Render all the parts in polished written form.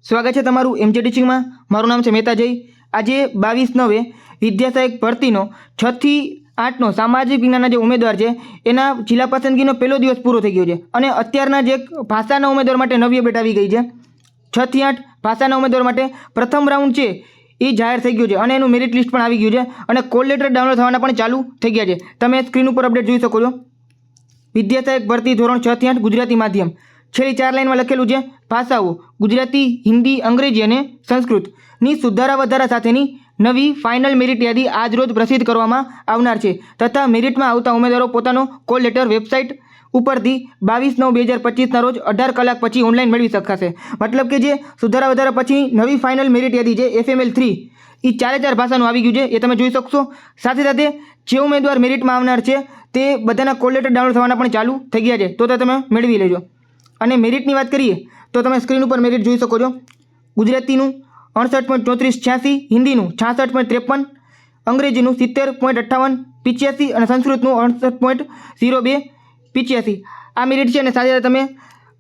સ્વાગત છે તમારું એમજે ટીચિંગમાં। મારું નામ છે મહેતા જય। આજે 22/9 વિદ્યા સહાયક ભરતીનો 6 થી 8નો સામાજિક વિજ્ઞાનના જે ઉમેદવાર છે એના જિલ્લા પસંદગીનો પહેલો દિવસ પૂરો થઈ ગયો છે અને અત્યારના જે ભાષાના ઉમેદવાર માટે નવી અપડેટ આવી ગઈ છે। 6 થી 8 ભાષાના ઉમેદવાર માટે પ્રથમ રાઉન્ડ છે એ જાહેર થઈ ગયું છે અને એનું મેરિટ લિસ્ટ પણ આવી ગયું છે અને કોલ લેટર ડાઉનલોડ થવાના પણ ચાલુ થઈ ગયા છે। તમે સ્ક્રીન ઉપર અપડેટ જોઈ શકો છો। વિદ્યા સહાયક ભરતી ધોરણ 6 થી 8 ગુજરાતી માધ્યમ। છેલ્લી 4 લાઇનમાં લખેલું છે ભાષાઓ ગુજરાતી, હિન્દી, અંગ્રેજી અને સંસ્કૃતની સુધારા વધારા સાથેની નવી ફાઇનલ મેરિટ યાદી આજ રોજ પ્રસિદ્ધ કરવામાં આવનાર છે તથા મેરિટમાં આવતા ઉમેદવારો પોતાનો કોલ લેટર વેબસાઇટ ઉપરથી 22/9/2025ના રોજ 18 કલાક પછી ઓનલાઈન મેળવી શકાશે। મતલબ કે જે સુધારા વધારા પછી નવી ફાઇનલ મેરિટ યાદી છે FML3 એ 4 ભાષાનું આવી ગયું છે એ તમે જોઈ શકશો। સાથે સાથે જે ઉમેદવાર મેરિટમાં આવનાર છે તે બધાના કોલ લેટર ડાઉનલોડ થવાના પણ ચાલુ થઈ ગયા છે તો તમે મેળવી લેજો। અને મેરિટની વાત કરીએ તો તમે સ્ક્રીન ઉપર મેરિટ જોઈ શકો છો। ગુજરાતીનું 68.3486, હિન્દીનું 66.53, અંગ્રેજીનું 70.5885 અને સંસ્કૃતનું 68.0285 આ મેરિટ છે। અને સાથે સાથે તમે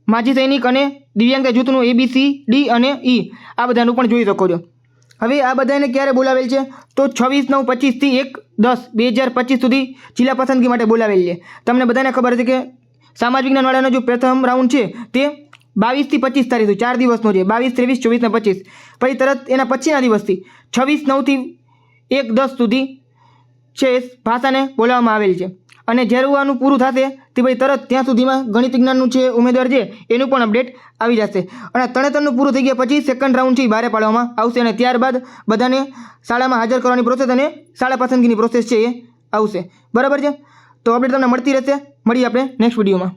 માજી સૈનિક અને દિવ્યાંગ જૂથનું ABCD અને E આ બધાનું પણ જોઈ શકો છો। હવે આ બધાને ક્યારે બોલાવેલ છે તો 26/9/25 થી 1/10/2025 સુધી જિલ્લા પસંદગી માટે બોલાવેલ છે। તમને બધાને ખબર છે કે સામાજિક વિજ્ઞાનવાળાનો જો પ્રથમ રાઉન્ડ છે તે 22 થી 25 તારીખ સુધી 4 દિવસનો છે। 22, 23, 24 ને 25 પછી તરત એના પછીના દિવસથી 26/9 થી 1/10 સુધી છે ભાષાને બોલાવવામાં આવેલ છે। અને જ્યારે આનું પૂરું થશે તે પછી તરત ત્યાં સુધીમાં ગણિત વિજ્ઞાનનું છે ઉમેદવાર છે એનું પણ અપડેટ આવી જશે અને તરતનું પૂરું થઈ ગયા પછી સેકન્ડ રાઉન્ડ છે એ બહાર પાડવામાં આવશે અને ત્યારબાદ બધાને શાળામાં હાજર કરવાની પ્રોસેસ અને શાળા પસંદગીની પ્રોસેસ છે એ આવશે। બરાબર છે, તો અપડેટ તમને મળતી રહેશે। મળીએ આપણે નેક્સ્ટ વિડીયોમાં।